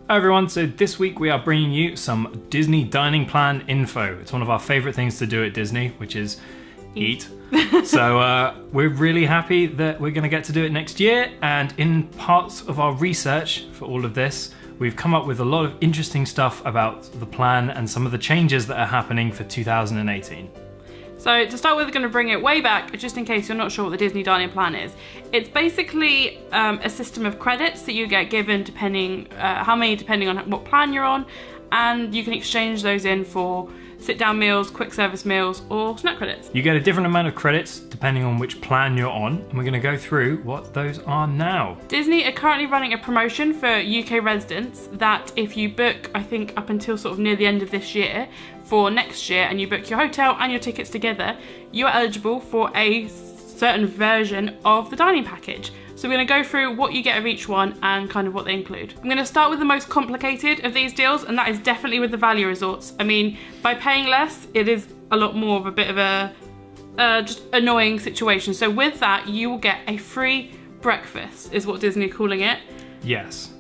Hi everyone, so this week we are bringing you some Disney dining plan info. It's one of our favourite things to do at Disney, which is eat. So we're really happy that we're going to get to do it next year, and in parts of our research for all of this, we've come up with a lot of interesting stuff about the plan and some of the changes that are happening for 2018. So to start with, we're going to bring it way back, just in case you're not sure what the Disney dining plan is. It's basically a system of credits that you get given depending on what plan you're on, and you can exchange those in for sit-down meals, quick service meals, or snack credits. You get a different amount of credits depending on which plan you're on, and we're going to go through what those are now. Disney are currently running a promotion for UK residents that if you book, I think up until sort of near the end of this year, for next year, and you book your hotel and your tickets together, you are eligible for a certain version of the dining package. So we're going to go through what you get of each one and kind of what they include. I'm going to start with the most complicated of these deals, and that is definitely with the value resorts. I mean, by paying less, it is a lot more of a bit of a just annoying situation. So with that, you will get a free breakfast, is what Disney are calling it. Yes.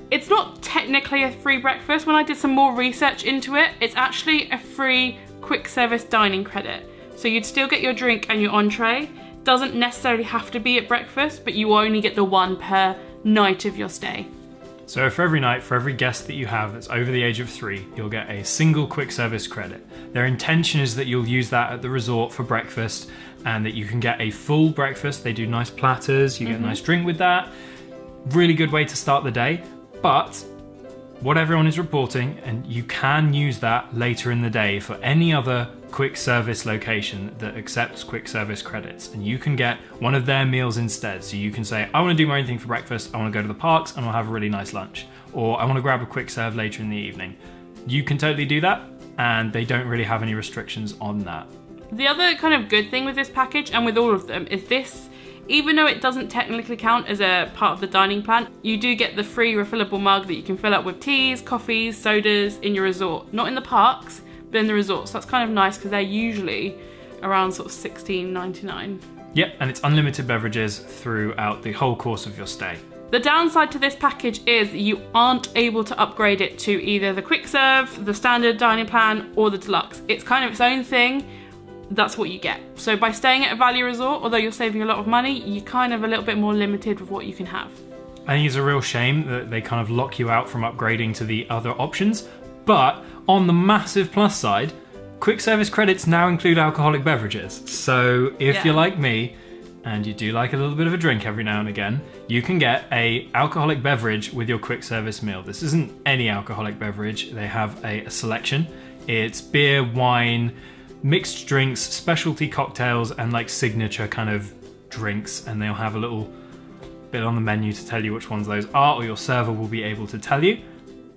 It's not technically a free breakfast. When I did some more research into it, it's actually a free quick service dining credit. So you'd still get your drink and your entree. Doesn't necessarily have to be at breakfast, but you only get the one per night of your stay. So for every night, for every guest that you have that's over the age of 3, you'll get a single quick service credit. Their intention is that you'll use that at the resort for breakfast, and that you can get a full breakfast. They do nice platters, you get a nice drink with that. Really good way to start the day. But what everyone is reporting, and you can use that later in the day for any other quick service location that accepts quick service credits, and you can get one of their meals instead. So you can say, I want to do my own thing for breakfast, I want to go to the parks and I'll have a really nice lunch, or I want to grab a quick serve later in the evening. You can totally do that, and they don't really have any restrictions on that. The other kind of good thing with this package, and with all of them, is this, even though it doesn't technically count as a part of the dining plan, you do get the free refillable mug that you can fill up with teas, coffees, sodas in your resort. Not in the parks, but in the resorts. So that's kind of nice because they're usually around sort of $16.99. Yep, and it's unlimited beverages throughout the whole course of your stay. The downside to this package is you aren't able to upgrade it to either the quick serve, the standard dining plan, or the deluxe. It's kind of its own thing. That's what you get. So by staying at a value resort, although you're saving a lot of money, you're kind of a little bit more limited with what you can have. I think it's a real shame that they kind of lock you out from upgrading to the other options. But on the massive plus side, quick service credits now include alcoholic beverages. So if you're like me, and you do like a little bit of a drink every now and again, you can get a alcoholic beverage with your quick service meal. This isn't any alcoholic beverage. They have a selection. It's beer, wine, mixed drinks, specialty cocktails, and like signature kind of drinks, and they'll have a little bit on the menu to tell you which ones those are, or your server will be able to tell you.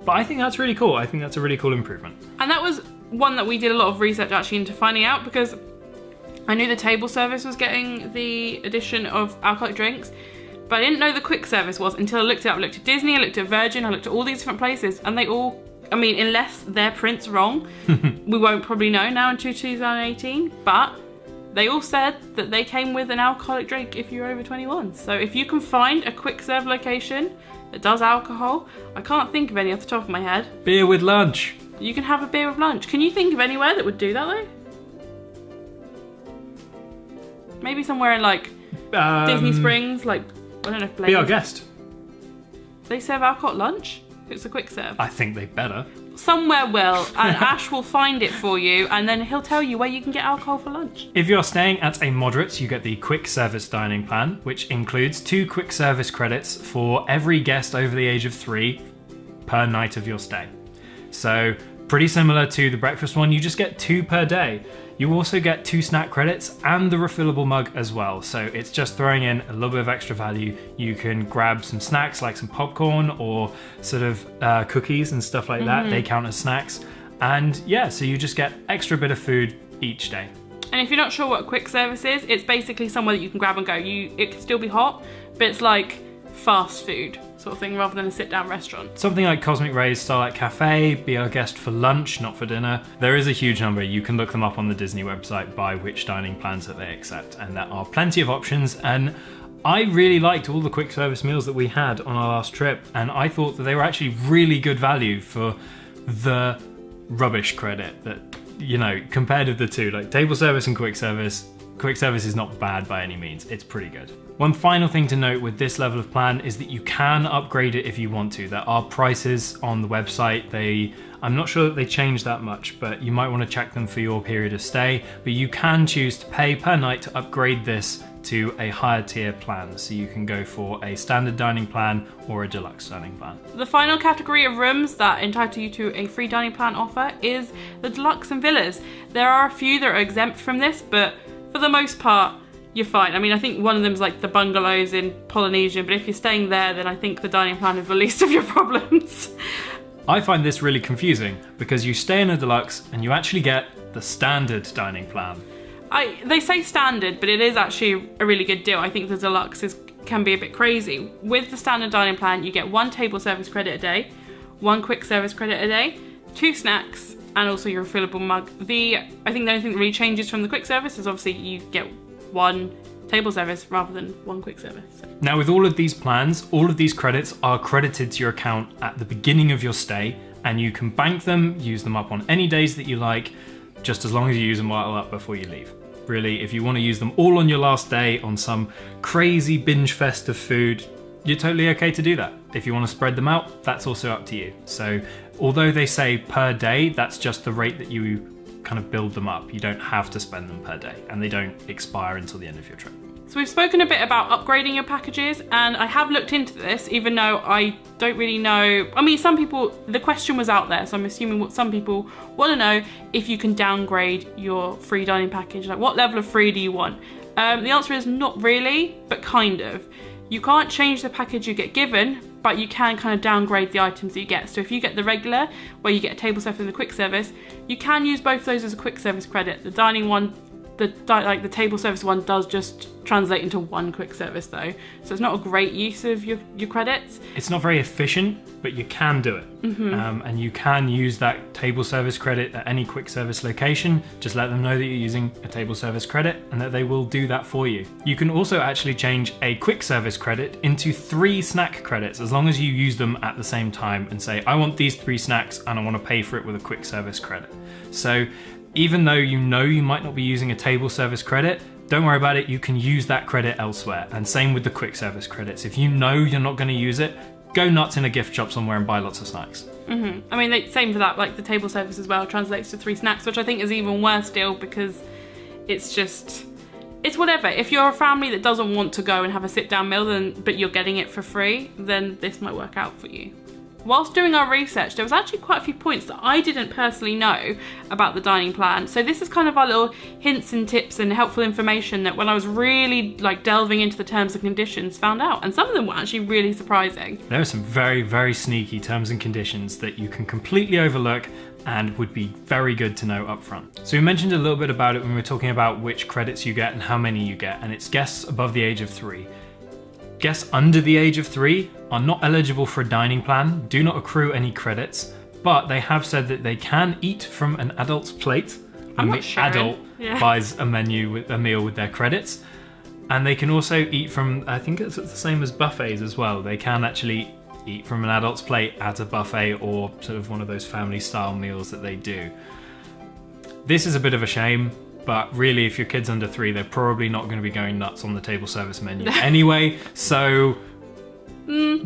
But I think that's really cool. I think that's a really cool improvement. And that was one that we did a lot of research actually into finding out, because I knew the table service was getting the addition of alcoholic drinks, but I didn't know the quick service was until I looked it up. I looked at Disney, I looked at Virgin, I looked at all these different places, and they all, I mean, unless their print's wrong, we won't probably know now in 2018, but they all said that they came with an alcoholic drink if you're over 21. So if you can find a quick serve location that does alcohol, I can't think of any off the top of my head. Beer with lunch. You can have a beer with lunch. Can you think of anywhere that would do that though? Maybe somewhere in like Disney Springs, like, I don't know if Be our guest. They serve alcohol at lunch? It's a quick serve. I think they better. Somewhere will, and Ash will find it for you, and then he'll tell you where you can get alcohol for lunch. If you're staying at a moderate, you get the quick service dining plan, which includes 2 quick service credits for every guest over the age of 3 per night of your stay. So pretty similar to the breakfast one, you just get 2 per day. You also get 2 snack credits and the refillable mug as well. So it's just throwing in a little bit of extra value. You can grab some snacks like some popcorn or sort of cookies and stuff like that. They count as snacks. And yeah, so you just get extra bit of food each day. And if you're not sure what quick service is, it's basically somewhere that you can grab and go. It can still be hot, but it's like fast food sort of thing rather than a sit-down restaurant. Something like Cosmic Ray's Starlight Cafe, be our guest for lunch, not for dinner. There is a huge number. You can look them up on the Disney website by which dining plans that they accept, and there are plenty of options. And I really liked all the quick service meals that we had on our last trip, and I thought that they were actually really good value for the rubbish credit that, compared with the two, like table service and quick service is not bad by any means. It's pretty good. One final thing to note with this level of plan is that you can upgrade it if you want to. There are prices on the website. I'm not sure that they change that much, but you might want to check them for your period of stay. But you can choose to pay per night to upgrade this to a higher tier plan. So you can go for a standard dining plan or a deluxe dining plan. The final category of rooms that entitle you to a free dining plan offer is the deluxe and villas. There are a few that are exempt from this, but for the most part, you're fine. I mean, I think one of them is like the bungalows in Polynesia, but if you're staying there, then I think the dining plan is the least of your problems. I find this really confusing because you stay in a deluxe and you actually get the standard dining plan. They say standard, but it is actually a really good deal. I think the deluxe can be a bit crazy. With the standard dining plan, you get 1 table service credit a day, 1 quick service credit a day, 2 snacks, and also your refillable mug. I think the only thing that really changes from the quick service is obviously you get 1 table service rather than 1 quick service. Now with all of these plans, all of these credits are credited to your account at the beginning of your stay, and you can bank them, use them up on any days that you like, just as long as you use them while up before you leave. Really, if you want to use them all on your last day on some crazy binge fest of food, you're totally okay to do that. If you want to spread them out, that's also up to you. So although they say per day, that's just the rate that you kind of build them up. You don't have to spend them per day, and they don't expire until the end of your trip. So we've spoken a bit about upgrading your packages, and I have looked into this, even though I don't really know. I mean, the question was out there, so I'm assuming what some people want to know, if you can downgrade your free dining package. Like, what level of free do you want? The answer is not really, but kind of. You can't change the package you get given, but you can kind of downgrade the items that you get. So if you get the regular, where you get a table service and the quick service, you can use both those as a quick service credit. The dining one, the table service one does just translate into 1 quick service though. So it's not a great use of your credits. It's not very efficient, but you can do it. And you can use that table service credit at any quick service location. Just let them know that you're using a table service credit and that they will do that for you. You can also actually change a quick service credit into 3 snack credits as long as you use them at the same time and say, I want these 3 snacks and I want to pay for it with a quick service credit. So even though you might not be using a table service credit, don't worry about it, you can use that credit elsewhere. And same with the quick service credits. If you know you're not going to use it, go nuts in a gift shop somewhere and buy lots of snacks. I mean, same for that, like the table service as well translates to 3 snacks, which I think is even worse still, because it's whatever. If you're a family that doesn't want to go and have a sit-down meal, but you're getting it for free, then this might work out for you. Whilst doing our research, there was actually quite a few points that I didn't personally know about the dining plan. So this is kind of our little hints and tips and helpful information that when I was really delving into the terms and conditions, found out. And some of them were actually really surprising. There are some very, very sneaky terms and conditions that you can completely overlook and would be very good to know up front. So we mentioned a little bit about it when we were talking about which credits you get and how many you get, and it's guests above the age of 3. Guests under the age of 3 are not eligible for a dining plan, do not accrue any credits, but they have said that they can eat from an adult's plate when the adult buys a meal with their credits. And they can also eat from, I think it's the same as buffets as well. They can actually eat from an adult's plate at a buffet or sort of one of those family style meals that they do. This is a bit of a shame. But really, if your kid's under 3, they're probably not going to be going nuts on the table service menu anyway. So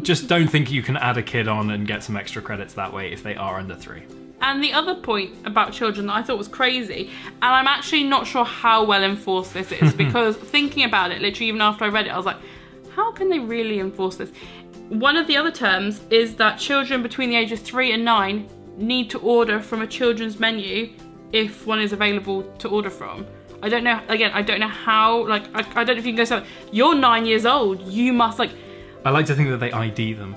just don't think you can add a kid on and get some extra credits that way if they are under 3. And the other point about children that I thought was crazy, and I'm actually not sure how well enforced this is, because thinking about it, literally even after I read it, I was like, how can they really enforce this? One of the other terms is that children between the age of 3 and 9 need to order from a children's menu if one is available to order from. I don't know, again, I don't know how, I don't know if you can go so, you're 9 years old, you must I like to think that they ID them.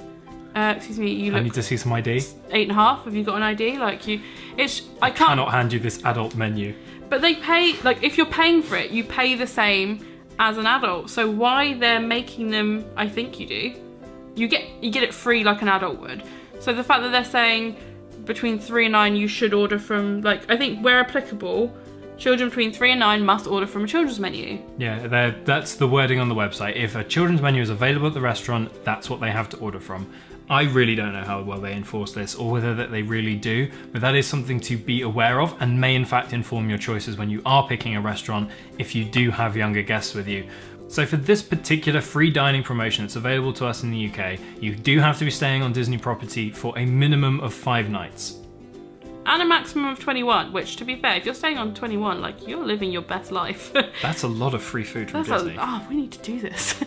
Excuse me, you look... I need to see some ID. 8.5, have you got an ID? I cannot hand you this adult menu. But they pay, if you're paying for it, you pay the same as an adult. So why they're making them, I think you do, you get it free like an adult would. So the fact that they're saying between 3 and 9 you should order from, I think where applicable, Children between 3 and 9 must order from a children's menu. Yeah, that's the wording on the website. If a children's menu is available at the restaurant, that's what they have to order from. I really don't know how well they enforce this or whether that they really do, but that is something to be aware of and may in fact inform your choices when you are picking a restaurant if you do have younger guests with you. So for this particular free dining promotion that's available to us in the UK, you do have to be staying on Disney property for a minimum of 5 nights. And a maximum of 21, which, to be fair, if you're staying on 21, like, you're living your best life. That's a lot of free food from Disney. We need to do this.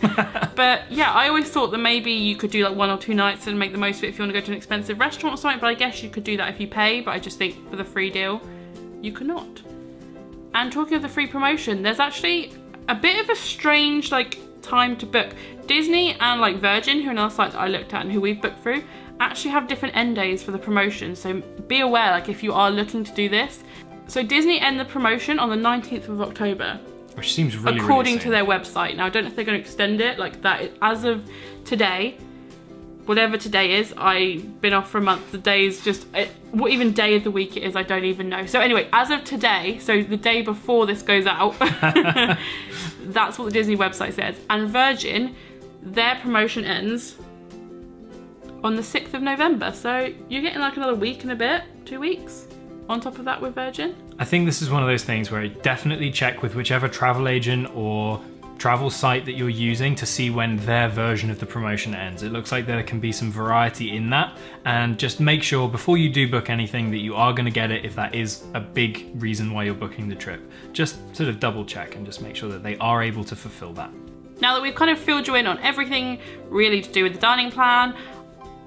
But yeah, I always thought that maybe you could do like 1 or 2 nights and make the most of it if you want to go to an expensive restaurant or something, but I guess you could do that if you pay, but I just think for the free deal, you cannot. And talking of the free promotion, there's actually a bit of a strange, like, time to book. Disney and, like, Virgin, who are another site that I looked at and who we've booked through, actually have different end days for the promotion, so be aware, like, if you are looking to do this. So Disney end the promotion on the 19th of October. Which seems really, according really to their website. Now, I don't know if they're going to extend it like that. As of today, whatever today is, I've been off for a month. The day is just, what even day of the week it is, I don't even know. So anyway, as of today, so the day before this goes out, that's what the Disney website says. And Virgin, their promotion ends on the 6th of November. So you're getting like another week and a bit, 2 weeks on top of that with Virgin. I think this is one of those things where you definitely check with whichever travel agent or travel site that you're using to see when their version of the promotion ends. It looks like there can be some variety in that, and just make sure before you do book anything that you are going to get it if that is a big reason why you're booking the trip. Just sort of double check and just make sure that they are able to fulfill that. Now that we've kind of filled you in on everything really to do with the dining plan,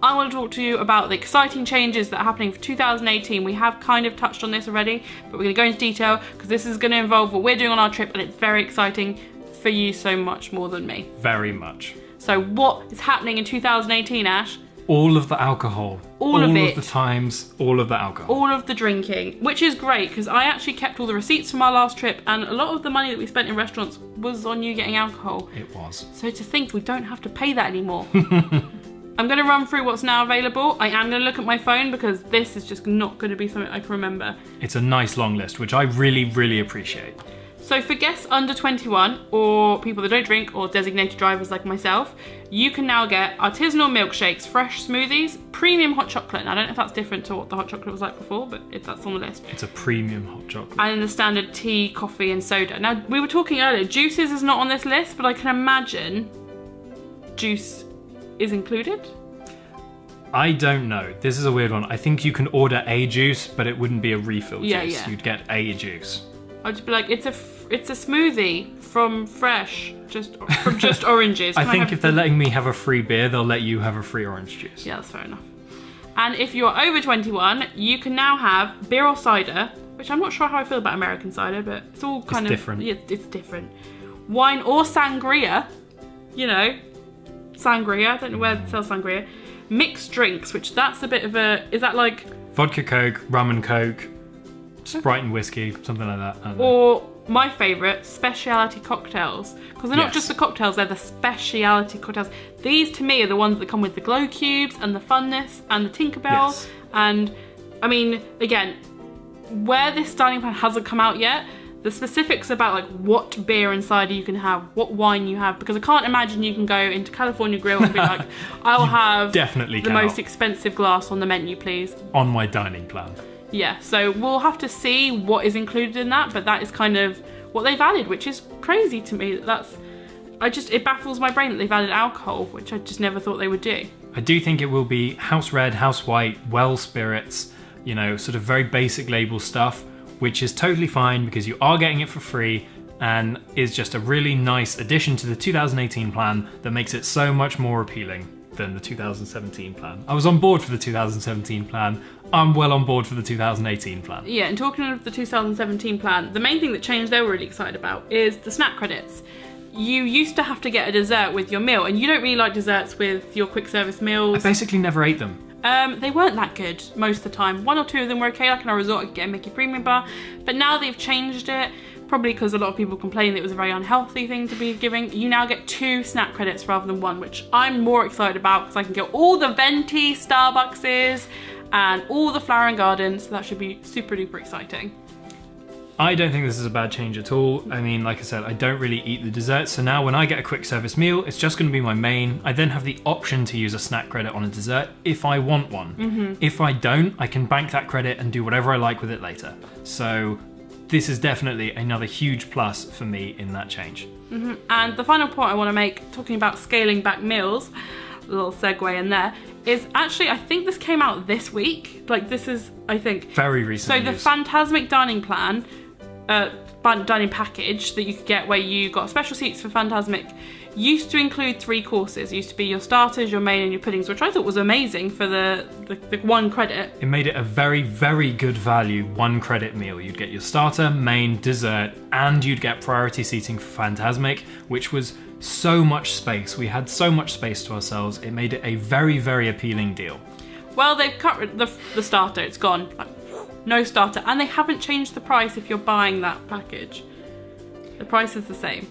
I want to talk to you about the exciting changes that are happening for 2018. We have kind of touched on this already, but we're going to go into detail because this is going to involve what we're doing on our trip, and it's very exciting for you so much more than me. Very much. So what is happening in 2018, Ash? All of the alcohol. All of it. All of the times, all of the alcohol. All of the drinking, which is great because I actually kept all the receipts from our last trip, and a lot of the money that we spent in restaurants was on you getting alcohol. It was. So to think we don't have to pay that anymore. I'm going to run through what's now available. I am going to look at my phone because this is just not going to be something I can remember. It's a nice long list, which I really, really appreciate. So for guests under 21 or people that don't drink or designated drivers like myself, you can now get artisanal milkshakes, fresh smoothies, premium hot chocolate. Now, I don't know if that's different to what the hot chocolate was like before, but if that's on the list. It's a premium hot chocolate. And then the standard tea, coffee and soda. Now, we were talking earlier, juices is not on this list, but I can imagine juice is included. I don't know. This is a weird one. I think you can order a juice, but it wouldn't be a refill juice. Yeah. You'd get a juice. I'd just be like, it's a smoothie from fresh, just oranges. I think if they're letting me have a free beer, they'll let you have a free orange juice. Yeah, that's fair enough. And if you're over 21, you can now have beer or cider, which I'm not sure how I feel about American cider, but it's all kind of different. Yeah, it's different. Wine or sangria, you know, sangria. I don't know where they sell sangria. Mixed drinks, which that's a bit of a, is that like vodka Coke, rum and Coke, Sprite and whiskey, something like that. I don't know. Or my favourite, speciality cocktails. Because they're not just the cocktails, they're the speciality cocktails. These, to me, are the ones that come with the glow cubes and the funness and the Tinkerbell. Yes. And, I mean, again, where this dining plan hasn't come out yet, the specifics about like what beer and cider you can have, what wine you have, because I can't imagine you can go into California Grill and be like, I'll have definitely the most expensive glass on the menu, please. On my dining plan. Yeah, so we'll have to see what is included in that, but that is kind of what they've added, which is crazy to me. It baffles my brain that they've added alcohol, which I just never thought they would do. I do think it will be house red, house white, well spirits, you know, sort of very basic label stuff, which is totally fine because you are getting it for free and is just a really nice addition to the 2018 plan that makes it so much more appealing than the 2017 plan. I was on board for the 2017 plan. I'm well on board for the 2018 plan. Yeah, and talking of the 2017 plan, the main thing that changed they were really excited about is the snack credits. You used to have to get a dessert with your meal, and you don't really like desserts with your quick service meals. I basically never ate them. They weren't that good most of the time. 1 or 2 of them were okay, like in our resort I could get a Mickey Premium Bar, but now they've changed it, probably because a lot of people complained that it was a very unhealthy thing to be giving. You now get 2 snack credits rather than 1, which I'm more excited about because I can get all the venti Starbuckses and all the Flower and Garden, so that should be super duper exciting. I don't think this is a bad change at all. I mean, like I said, I don't really eat the dessert, so now when I get a quick service meal, it's just going to be my main. I then have the option to use a snack credit on a dessert if I want one. If I don't, I can bank that credit and do whatever I like with it later. So this is definitely another huge plus for me in that change. And the final point I want to make, talking about scaling back meals, a little segue in there, is actually, I think this came out this week. Like, this is, I think... Very recent So the news. Fantasmic dining plan, dining package that you could get where you got special seats for Fantasmic used to include 3 courses. It used to be your starters, your main and your puddings, which I thought was amazing for the 1 credit. It made it a very, very good value 1 credit meal. You'd get your starter, main, dessert, and you'd get priority seating for Fantasmic, which was so much space. We had so much space to ourselves. It made it a very, very appealing deal. Well, they've cut the starter. It's gone. Like, no starter. And they haven't changed the price if you're buying that package. The price is the same.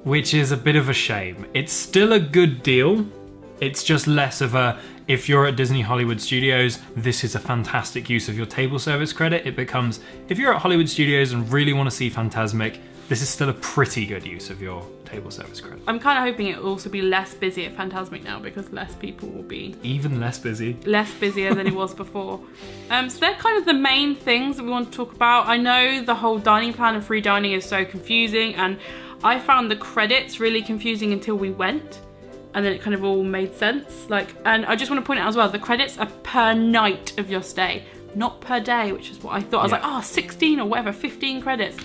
Which is a bit of a shame. It's still a good deal. It's just less of a, if you're at Disney Hollywood Studios, this is a fantastic use of your table service credit. It becomes, if you're at Hollywood Studios and really want to see Fantasmic, this is still a pretty good use of your table service credit. I'm kind of hoping it will also be less busy at Fantasmic now because less people will be... Even less busy. Less busier than it was before. So they're kind of the main things that we want to talk about. I know the whole dining plan and free dining is so confusing, and I found the credits really confusing until we went, and then it kind of all made sense. And I just want to point out as well, the credits are per night of your stay, not per day, which is what I thought. I was like, 16 or whatever, 15 credits.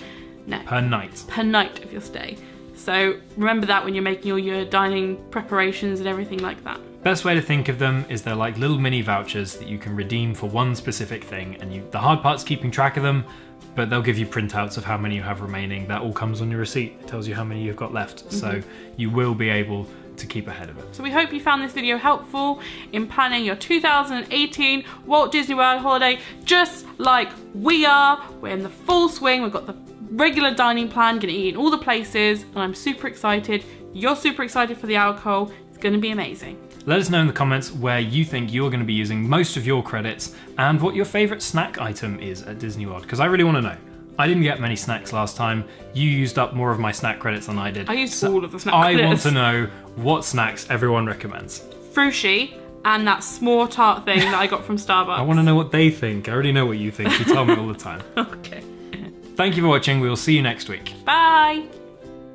No. Per night. Per night of your stay. So remember that when you're making all your dining preparations and everything like that. Best way to think of them is they're like little mini vouchers that you can redeem for one specific thing, and the hard part's keeping track of them, but they'll give you printouts of how many you have remaining. That all comes on your receipt. It tells you how many you've got left, so you will be able to keep ahead of it. So we hope you found this video helpful in planning your 2018 Walt Disney World holiday, just like we are. We're in the full swing. We've got the regular dining plan, gonna eat in all the places, and I'm super excited. You're super excited for the alcohol. It's gonna be amazing. Let us know in the comments where you think you're going to be using most of your credits and what your favourite snack item is at Disney World, because I really want to know. I didn't get many snacks last time. You used up more of my snack credits than I did. I used all of the snack credits. I want to know what snacks everyone recommends. Frushi and that s'more tart thing that I got from Starbucks. I want to know what they think. I already know what you think. You tell me all the time. Okay. Thank you for watching. We will see you next week. Bye.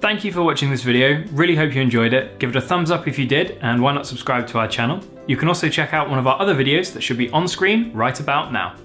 Thank you for watching this video. Really hope you enjoyed it. Give it a thumbs up if you did, and why not subscribe to our channel? You can also check out one of our other videos that should be on screen right about now.